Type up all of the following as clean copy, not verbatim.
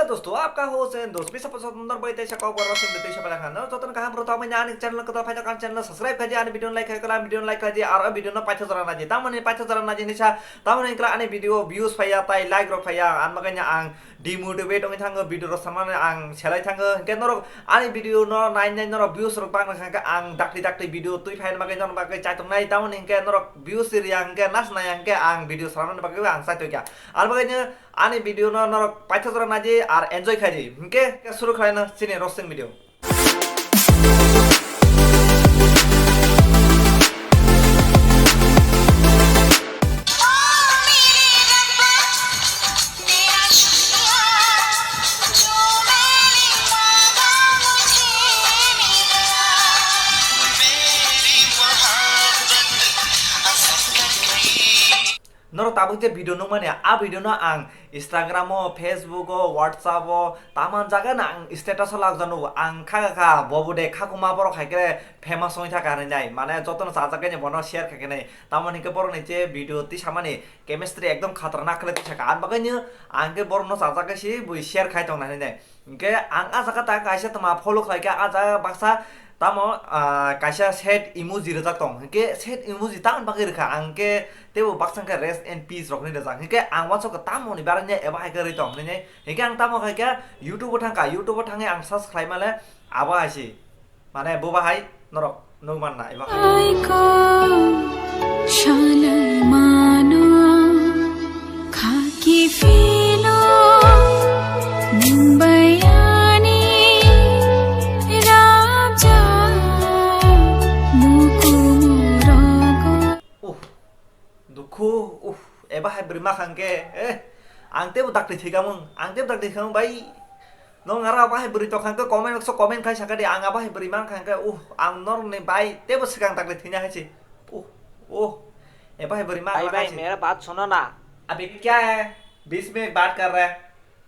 दोस्तों, आपका होस्ट है दोस्त भी सब सुंदर बैठे शकाव कर रहा सिंह देश पहला खाना तो कहाँ पर तो मैं चैनल को तो फायदा कर चैनल सब्सक्राइब कीजिए आने वीडियो लाइक करा वीडियो लाइक कीजिए और वीडियो ना पाछे जरा ना जी तामने पाछे जरा ना जी निशा तामने इनका आने वीडियो व्यूज फैया ताई लाइक रो फैया आन मगanya आं डिमोटिवेट होंगे थांगो वीडियो रो सामान आं सेलाय थांगो के नरो आने वीडियो नो नाइन नरो व्यूज रो पांग खांगा आं दाक्ति दाक्ति वीडियो तुई फाइन मगanya नरो बाके चातुं नाय तामने इनके नरो व्यूज सिरिया इनके नास नाय इनके आं वीडियो सामान बाके आं साइतो क्या आर मगanya आने वीडियो नो नरो पाछे जरा ना जी और एंजॉय खाजी इनके शुरू खाना सिने रोस्टिंग वीडियो नरो ताबुक जे भिडियो नो माने आ भिडियो नो आं इंस्टाग्राम फेसबुक व्हाट्सएप तामान जागा ना आं स्टेटस लाग जानो आं खागा खा बबुदे खाकुमा बर खाइके फेमस होई थाका नै माने जतन साजाके ने बनो शेयर खाके नै तामानि के बर नै जे भिडियो ति सामाने केमिस्ट्री एकदम खतरनाक खले थाका आं बगैनो आं के बर नो साजाके सि बुइ शेयर खाइ तंग नै इनके आं आ जागा ता काइसे तमा फॉलो खाइके आ जा बाक्सा तामो काइसा सेट इमोजी रजाक तंग के सेट इमोजी तान बागे रखा आंके तेबो बाक्सां के रेस्ट एंड पीस रखनि रजाक के आं वाचो के तामोनि बारने एबा हाय करे तंग नै के आं तामो खाइके यूट्यूब थांगे आं सब्सक्राइब माले आबा हायसि माने बोबा हाय नरक नो मानना एबा शालाय मानो खाकी फिलो मुंबईयानी राजा मुकुरगो दुखु एबा हाय ब्रिमा खांके आं तेबो दाक्ति थिगामों आं तेबो दाक्ति खां बाई नों आरा बाहाय बुरि तो खांके कमेन्ट खाइ साका दे आं बाहाय बुरि मान खांके आं नर ने बाई तेबो सिगां दाक्ति थिना हायसि ए बाहाय बुरि मा भाई मेरा बात सुनो ना। अभी क्या है 20 मिनट बात कर रहा है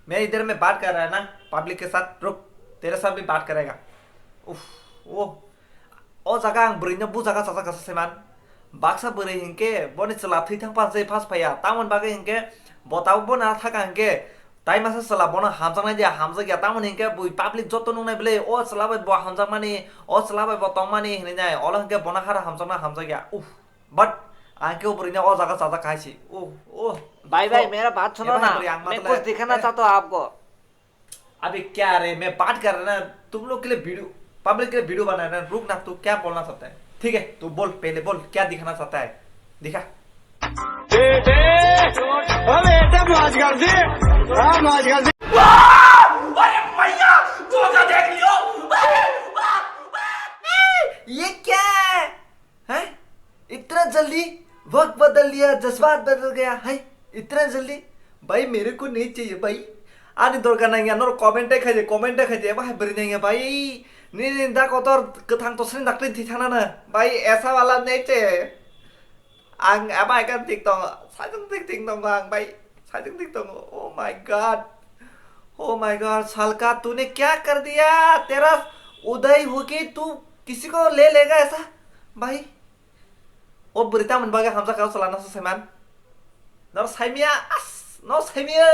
मैं इधर में बात कर रहा है ना पब्लिक के साथ रुक तेरे साथ भी बात करेगा ओ जगह आं बुरि न बु जगह सासा कसा सेमान बाक्सा बुरि हिंके बनि चला थै थां पास फास फैया तामन बागे हिंके बताव बना थाका हिंके ताई मासे सला बना हामजांनाय जे हामजा गया तामन हिंके बुइ पब्लिक जतो नंनाय बले ओ चलाबाय ब हामजा माने ओ चलाबाय ब तंमाने हिनाय अल हिंके बना हारा हामजा गया बट आंके बुरि न ओ जगह सासा खाइसी भाई मेरा बात सुनो ना, मैं कुछ दिखाना चाहता हूँ आपको। अभी क्या रे मैं बात कर रहा ना तुम लोग के लिए वीडियो पब्लिक के लिए वीडियो बना रहा है रुक ना तू क्या बोलना चाहता है ठीक है तू बोल पहले बोल क्या दिखाना चाहता है दिखा ये क्या है इतना जल्दी वक्त बदल लिया जज्बात बदल गया है इतना जल्दी भाई मेरे को नहीं चाहिए भाई आनी दरकार नहीं नोर कमेंट खाइजे भाई बरी नहीं भाई नहीं दा कोतर कथां तो सिन दाक्तिन थि थाना ना भाई ऐसा वाला नहीं चाहिए आं अब का टिकटॉक साजन टिकटॉक आं भाई साजन टिकटॉक ओ माय गॉड सालका तूने क्या कर दिया तेरा उदय हो के तू किसी को ले लेगा ऐसा भाई ओ berita menbaga hamza kau selana seseman nor saimia no saimia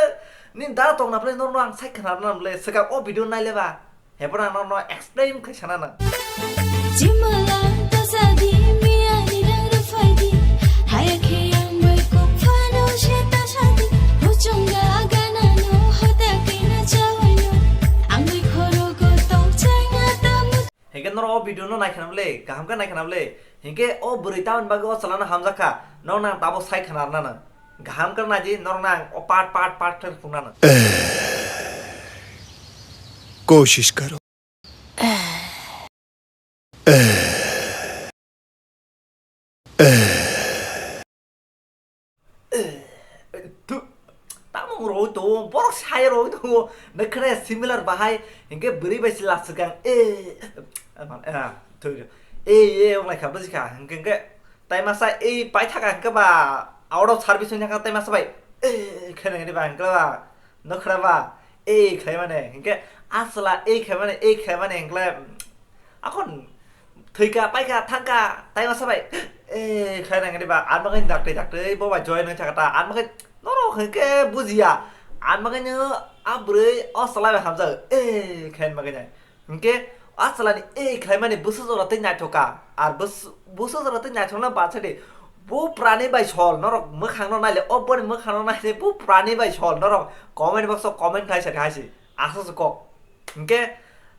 ni dara tong na ple nor ang sai khana na ple seka o video nai leba hebra no explain khaisana na जिमला तसादी मियानी रफादी हायखे आंबई को फानो शेता शादी होचंगा गाना no होता केना चावनो आंबई खरो को तो चांगा तम हेगे नor o video no nai khana ple gaham ka nai khana ple हिंके ओ बुरिता मन बागे ओ चलाना हमजा खा नर ना ताबो साइ खनारना ना गहाम करना जी नर ना ओ पाट कर फुना ना कोशिश करो तू तामो रो तो बोर साय रो तो नखरे सिमिलर बाहाय हिंके बुरि बायसि लासगां ông khám gì cả cái tay massage bãi thác cái bà out of service nya tay massage vậy cái này đi bạn cái bà nó khá bà cái mà này cái asla cái mà này cái mà này cái còn thời cả bãi cả thác cả tay massage vậy cái này đi bà ăn mà cái đặc đấy bố bà join nó chắc ta ăn mà cái nó cái buzi à ăn mà cái nhớ abre osalai hamza khain maganya hingke asalani khaimani busu jorate naitoka ar busu jorate naitona batsade bu prani bai sol norok mokhang no naile oboni mokhang no naile bu prani bai sol norok comment box comment khai sari haisi aso kok hingke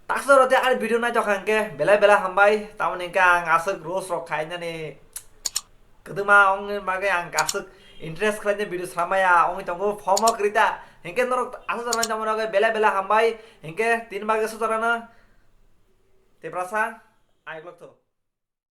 taksorate ar video na jokangke bela hambai tamoni kang asuk rose rok khainani kedema ong mage ang kasuk interest khaine video samaya ong tongo form krita hingke norok aso jarana jamonaga bela hambai hingke 3 bage sutarana te prasa ai glok to